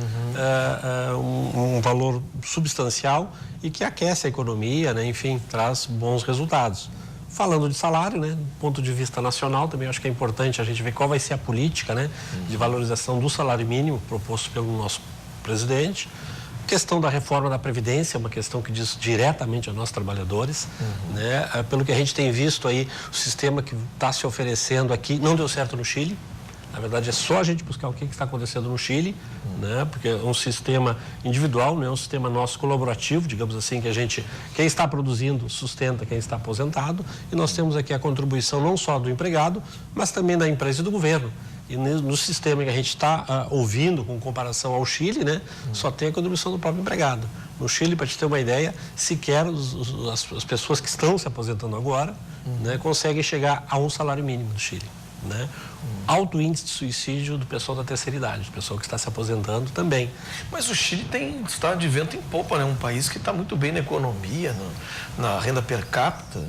Um valor substancial e que aquece a economia, né? Enfim, traz bons resultados. Falando de salário, né? Do ponto de vista nacional, também acho que é importante a gente ver qual vai ser a política, né, de valorização do salário mínimo proposto pelo nosso presidente. A questão da reforma da Previdência é uma questão que diz diretamente a nós trabalhadores, né? Pelo que a gente tem visto aí, o sistema que está se oferecendo aqui não deu certo no Chile. Na verdade, é só a gente buscar o que está acontecendo no Chile, né? Porque é um sistema individual, não é um sistema nosso colaborativo, digamos assim, que quem está produzindo sustenta quem está aposentado, e nós temos aqui a contribuição não só do empregado, mas também da empresa e do governo. E no sistema que a gente está ouvindo com comparação ao Chile, né, só tem a contribuição do próprio empregado. No Chile, para te ter uma ideia, sequer as pessoas que estão se aposentando agora, né, conseguem chegar a um salário mínimo no Chile, né? Alto índice de suicídio do pessoal da terceira idade, do pessoal que está se aposentando também. Mas o Chile está de vento em popa, né? Um país que está muito bem na economia, na renda per capita.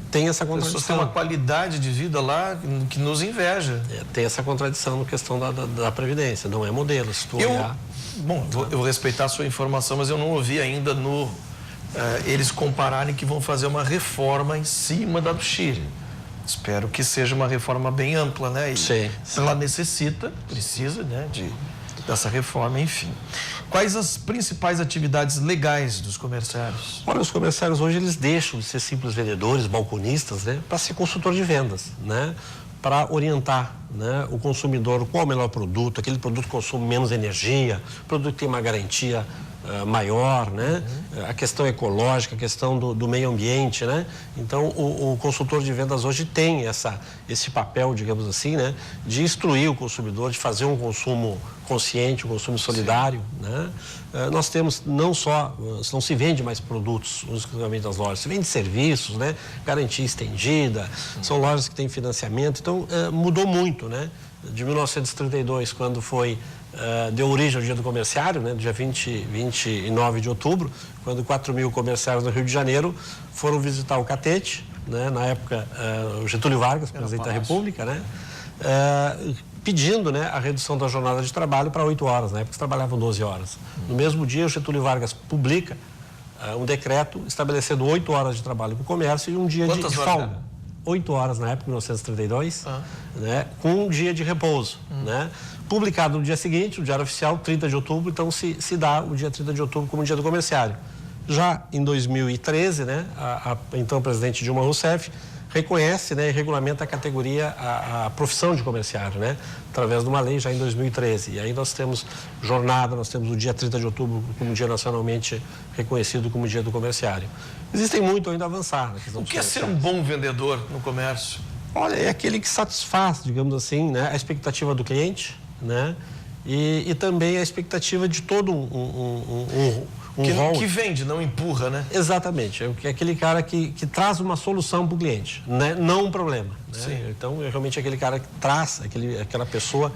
Tem essa contradição. As pessoas têm uma qualidade de vida lá que nos inveja. Tem essa contradição na questão da Previdência, não é modelo. Se tu olhar... Bom, eu vou respeitar a sua informação, mas eu não ouvi ainda eles compararem que vão fazer uma reforma em cima da do Chile. Espero que seja uma reforma bem ampla, né? E sim. Ela precisa, né, dessa reforma, enfim. Quais as principais atividades legais dos comerciários? Olha, os comerciários hoje eles deixam de ser simples vendedores, balconistas, né, para ser consultor de vendas, né, para orientar, né, o consumidor qual é o melhor produto, aquele produto que consome menos energia, produto que tem uma garantia maior, né? A questão ecológica, a questão do meio ambiente, né? Então, o consultor de vendas hoje tem esse papel, digamos assim, né, de instruir o consumidor, de fazer um consumo consciente, um consumo solidário, né? Nós temos não se vende mais produtos exclusivamente nas lojas, se vende serviços, né? Garantia estendida, são lojas que têm financiamento, então mudou muito, né? De 1932, quando deu origem ao Dia do Comerciário, né, dia 29 de outubro, quando 4.000 comerciários no Rio de Janeiro foram visitar o Catete, né, na época o Getúlio Vargas, presidente da República, né, pedindo, né, a redução da jornada de trabalho para 8 horas, na época eles trabalhavam 12 horas. No mesmo dia, o Getúlio Vargas publica um decreto estabelecendo 8 horas de trabalho para o comércio e um dia de folga. 8 horas na época, 1932, né, com um dia de repouso, né? Publicado no dia seguinte, no Diário Oficial, 30 de outubro, então se dá o dia 30 de outubro como dia do comerciário. Já em 2013, né, a então presidente Dilma Rousseff reconhece, né, e regulamenta a categoria, a profissão de comerciário, né, através de uma lei já em 2013. E aí nós temos jornada, nós temos o dia 30 de outubro como dia nacionalmente reconhecido como dia do comerciário. Existem muito ainda a avançar na questão. O que é ser um bom vendedor no comércio? Olha, é aquele que satisfaz, digamos assim, né, a expectativa do cliente, né, e também a expectativa de todo que vende, não empurra, né? Exatamente. É aquele cara que traz uma solução para o cliente, né? Não um problema. Né? Então, é realmente aquele cara que traz, aquela pessoa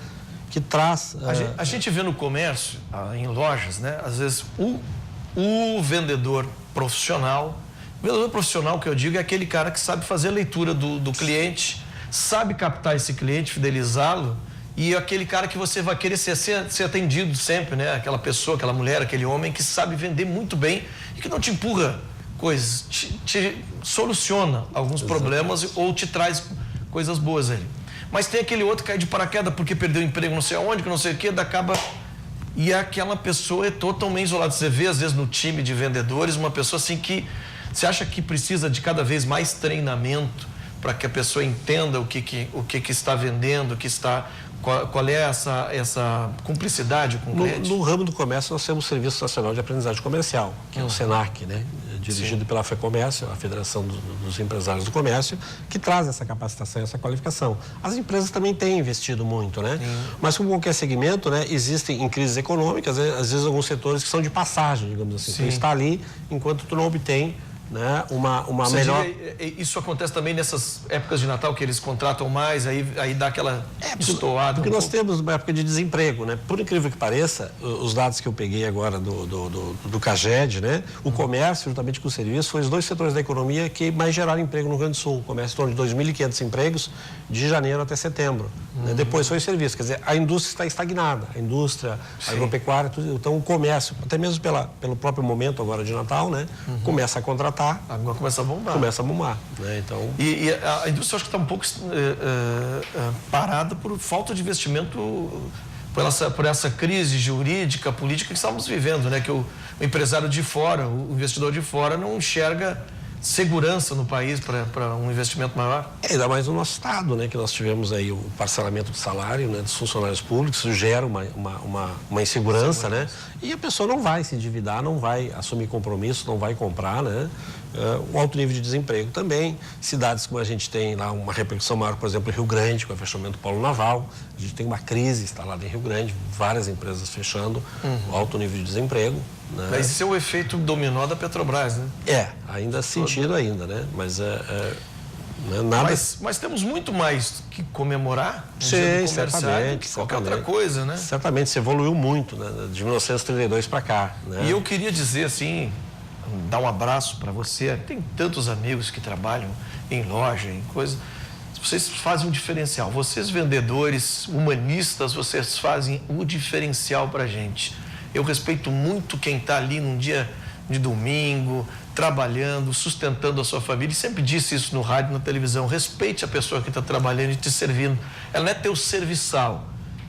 que traz... A gente vê no comércio, em lojas, né? Às vezes, o vendedor profissional... O vendedor profissional, que eu digo, é aquele cara que sabe fazer a leitura do cliente, sabe captar esse cliente, fidelizá-lo, e aquele cara que você vai querer ser atendido sempre, né? Aquela pessoa, aquela mulher, aquele homem que sabe vender muito bem e que não te empurra coisas, te soluciona alguns problemas ou te traz coisas boas ali. Mas tem aquele outro que cai de paraquedas porque perdeu o emprego não sei aonde, que não sei o que, acaba... E aquela pessoa é totalmente isolada. Você vê, às vezes, no time de vendedores, uma pessoa assim que você acha que precisa de cada vez mais treinamento para que a pessoa entenda o que está vendendo, qual é essa cumplicidade com o cliente? No ramo do comércio, nós temos o Serviço Nacional de Aprendizagem Comercial, que é o SENAC, né? Dirigido pela FEComércio, a Federação dos Empresários do Comércio, que traz essa capacitação, essa qualificação. As empresas também têm investido muito, né? Mas como qualquer segmento, né, existem em crises econômicas, né, às vezes alguns setores que são de passagem, digamos assim. Tu está ali enquanto tu não obtém, né, uma melhor... Isso acontece também nessas épocas de Natal, que eles contratam mais, aí dá aquela estourada. Porque nós temos uma época de desemprego, né? Por incrível que pareça, os dados que eu peguei agora do CAGED, né? O comércio, juntamente com o serviço, foi os dois setores da economia que mais geraram emprego no Rio Grande do Sul. O comércio em torno de 2.500 empregos de janeiro até setembro. Né? Depois foi o serviço. Quer dizer, a indústria está estagnada. A indústria, a agropecuária, tudo. Então o comércio, até mesmo pelo próprio momento agora de Natal, né? Começa a contratar. Agora começa a bombar. Começa a bombar, né? Então... E a indústria acho que está um pouco parada por falta de investimento, por essa crise jurídica, política que estamos vivendo, né? Que o empresário de fora, o investidor de fora não enxerga segurança no país para um investimento maior? Ainda mais no nosso estado, né? Que nós tivemos aí o parcelamento do salário, né, dos funcionários públicos, isso gera uma insegurança, né? E a pessoa não vai se endividar, não vai assumir compromisso, não vai comprar, né? O alto nível de desemprego também. Cidades como a gente tem lá uma repercussão maior, por exemplo, em Rio Grande, com o fechamento do polo naval. A gente tem uma crise instalada em Rio Grande, várias empresas fechando, o alto nível de desemprego. Né? Mas esse é o efeito dominó da Petrobras, né? Ainda sentido ainda, né? Mas nada... Mas temos muito mais que comemorar. Sim, certamente. Que qualquer outra coisa, né? Certamente, se evoluiu muito, né? De 1932 para cá. Né? E eu queria dizer assim, dar um abraço para você. Tem tantos amigos que trabalham em loja, em coisa. Vocês fazem um diferencial. Vocês vendedores, humanistas, vocês fazem o diferencial para a gente. Eu respeito muito quem está ali num dia de domingo, trabalhando, sustentando a sua família. E sempre disse isso no rádio, na televisão. Respeite a pessoa que está trabalhando e te servindo. Ela não é teu serviçal.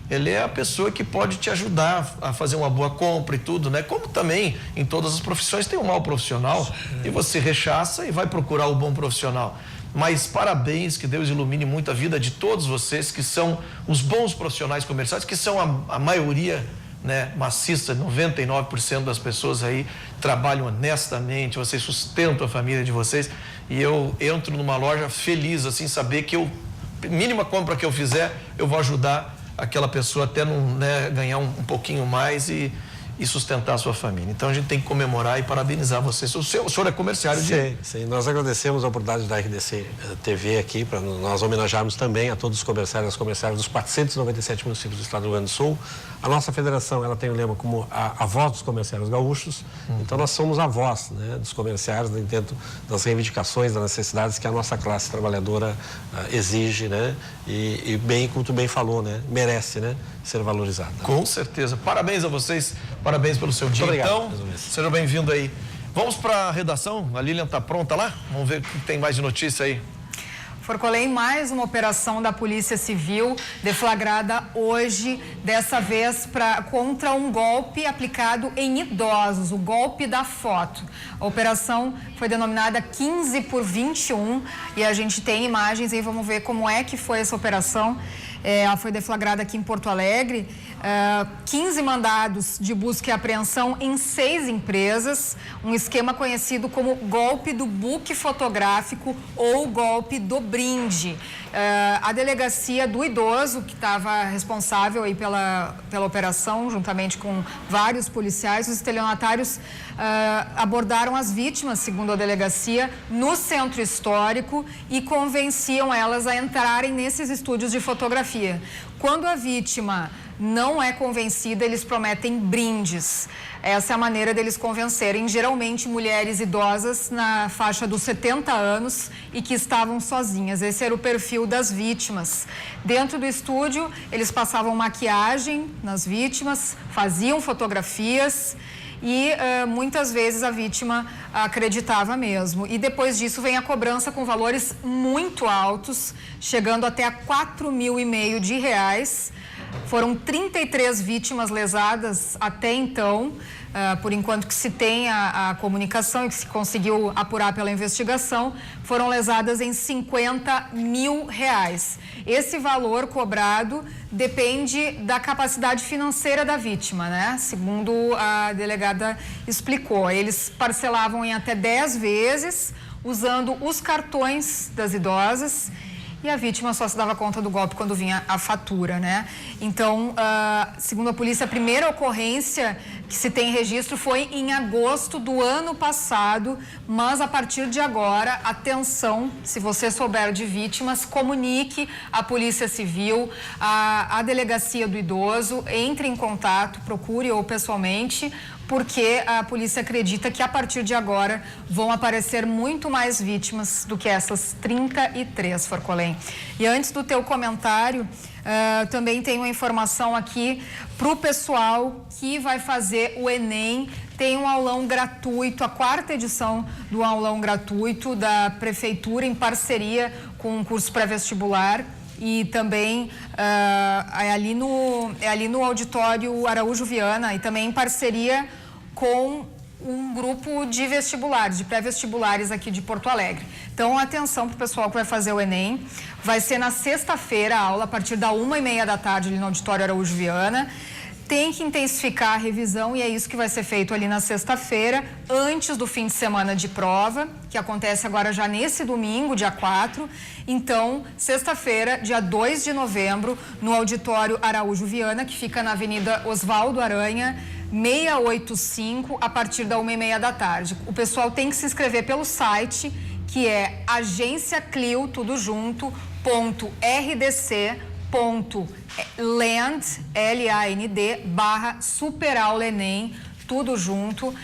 Ela é a pessoa que pode te ajudar a fazer uma boa compra e tudo, né? Como também em todas as profissões tem um mau profissional. Sim. E você rechaça e vai procurar o bom profissional. Mas parabéns, que Deus ilumine muito a vida de todos vocês, que são os bons profissionais comerciais, que são a maioria, né, maciça, 99% das pessoas aí trabalham honestamente, vocês sustentam a família de vocês, e eu entro numa loja feliz, assim, saber que mínima compra que eu fizer, eu vou ajudar aquela pessoa até ganhar um pouquinho mais e e sustentar a sua família. Então a gente tem que comemorar e parabenizar vocês. O senhor é comerciário de... Sim, nós agradecemos a oportunidade da RDC TV aqui para nós homenagearmos também a todos os comerciários e as comerciárias dos 497 municípios do estado do Rio Grande do Sul. A nossa federação, ela tem o lema como a voz dos comerciários gaúchos. Então nós somos a voz, né, dos comerciários, dentro das reivindicações, das necessidades que a nossa classe trabalhadora exige, né, e bem, como tu bem falou, né, merece, né, ser valorizada. Com certeza. Parabéns a vocês, parabéns pelo seu dia. Obrigado. Então, seja bem-vindo aí. Vamos para a redação? A Lilian está pronta lá? Vamos ver o que tem mais de notícia aí. Forcolém, mais uma operação da Polícia Civil deflagrada hoje, dessa vez contra um golpe aplicado em idosos, o golpe da foto. A operação foi denominada 15 por 21 e a gente tem imagens aí, vamos ver como é que foi essa operação. Ela foi deflagrada aqui em Porto Alegre, 15 mandados de busca e apreensão em 6 empresas, um esquema conhecido como golpe do book fotográfico ou golpe do brinde. A delegacia do idoso, que estava responsável aí pela operação, juntamente com vários policiais, os estelionatários abordaram as vítimas, segundo a delegacia, no centro histórico e convenciam elas a entrarem nesses estúdios de fotografia. Quando a vítima não é convencida, eles prometem brindes. Essa é a maneira deles convencerem, geralmente mulheres idosas na faixa dos 70 anos e que estavam sozinhas. Esse era o perfil das vítimas. Dentro do estúdio, eles passavam maquiagem nas vítimas, faziam fotografias e muitas vezes a vítima acreditava mesmo. E depois disso vem a cobrança com valores muito altos, chegando até a R$4.500 de reais. Foram 33 vítimas lesadas até então, por enquanto que se tem a comunicação e que se conseguiu apurar pela investigação, foram lesadas em R$50.000. Esse valor cobrado depende da capacidade financeira da vítima, né? Segundo a delegada explicou, eles parcelavam em até 10 vezes, usando os cartões das idosas, e a vítima só se dava conta do golpe quando vinha a fatura, né? Então, segundo a polícia, a primeira ocorrência que se tem registro foi em agosto do ano passado, mas a partir de agora, atenção, se você souber de vítimas, comunique a Polícia Civil, a Delegacia do Idoso, entre em contato, procure ou pessoalmente, porque a polícia acredita que a partir de agora vão aparecer muito mais vítimas do que essas 33, Forcolém. E antes do teu comentário, também tem uma informação aqui para o pessoal que vai fazer o Enem. Tem um aulão gratuito, a 4ª edição do aulão gratuito da Prefeitura em parceria com o curso pré-vestibular. E também é ali no auditório Araújo Viana e também em parceria com um grupo de vestibulares, de pré-vestibulares aqui de Porto Alegre. Então, atenção para o pessoal que vai fazer o Enem. Vai ser na sexta-feira a aula, a partir da 1h30 da tarde, ali no auditório Araújo Viana. Tem que intensificar a revisão e é isso que vai ser feito ali na sexta-feira, antes do fim de semana de prova, que acontece agora já nesse domingo, dia 4. Então, sexta-feira, dia 2 de novembro, no auditório Araújo Viana, que fica na Avenida Oswaldo Aranha, 685, a partir da 1h30 da tarde. O pessoal tem que se inscrever pelo site, que é agenciaclio, tudo junto, .rdc.land, LAND/superaulenem, tudo junto.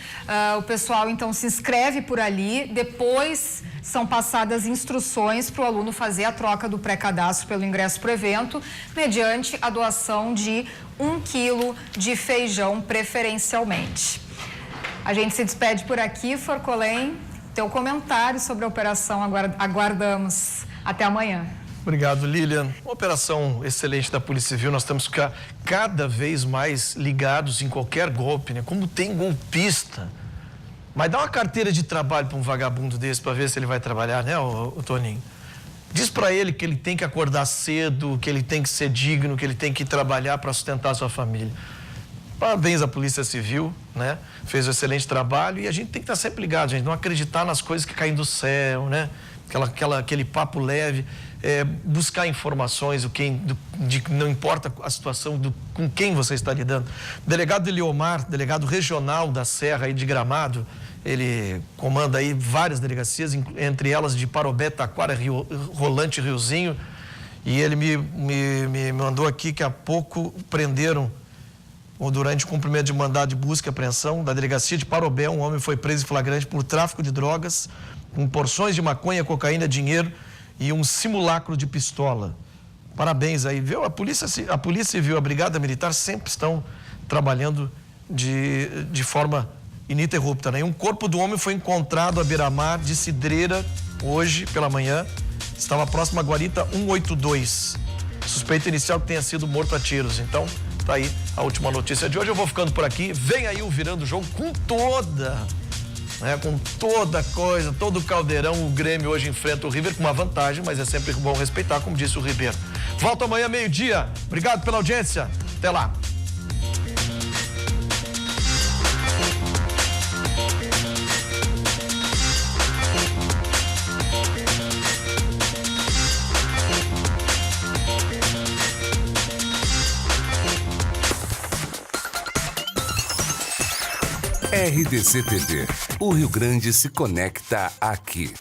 O pessoal, então, se inscreve por ali, depois são passadas instruções para o aluno fazer a troca do pré-cadastro pelo ingresso para o evento, mediante a doação de 1 quilo de feijão, preferencialmente. A gente se despede por aqui, Forcolém. Teu comentário sobre a operação aguardamos. Até amanhã. Obrigado, Lilian. Uma operação excelente da Polícia Civil. Nós temos que ficar cada vez mais ligados em qualquer golpe, né? Como tem golpista. Mas dá uma carteira de trabalho para um vagabundo desse para ver se ele vai trabalhar, né, o Toninho? Diz para ele que ele tem que acordar cedo, que ele tem que ser digno, que ele tem que trabalhar para sustentar a sua família. Parabéns à Polícia Civil, né? Fez um excelente trabalho e a gente tem que estar sempre ligado, gente. Não acreditar nas coisas que caem do céu, né? aquele papo leve, buscar informações, não importa a situação, com quem você está lidando. Delegado Eliomar, delegado regional da Serra aí de Gramado, ele comanda aí várias delegacias, entre elas de Parobé, Taquara, Rolante, Riozinho, e ele me mandou aqui que há pouco prenderam, ou durante o cumprimento de mandado de busca e apreensão da delegacia de Parobé, um homem foi preso em flagrante por tráfico de drogas, com porções de maconha, cocaína, dinheiro e um simulacro de pistola. Parabéns aí, viu? A Polícia Civil, a Brigada Militar sempre estão trabalhando de forma ininterrupta, né? E um corpo do homem foi encontrado à beira-mar de Cidreira hoje pela manhã, estava próximo à guarita 182. Suspeito inicial que tenha sido morto a tiros. Então, tá aí a última notícia de hoje. Eu vou ficando por aqui. Vem aí o Virando o Jogo com toda coisa, todo o caldeirão. O Grêmio hoje enfrenta o River com uma vantagem, mas é sempre bom respeitar, como disse o Ribeiro. Volto amanhã, meio-dia. Obrigado pela audiência. Até lá. RDC TV. O Rio Grande se conecta aqui.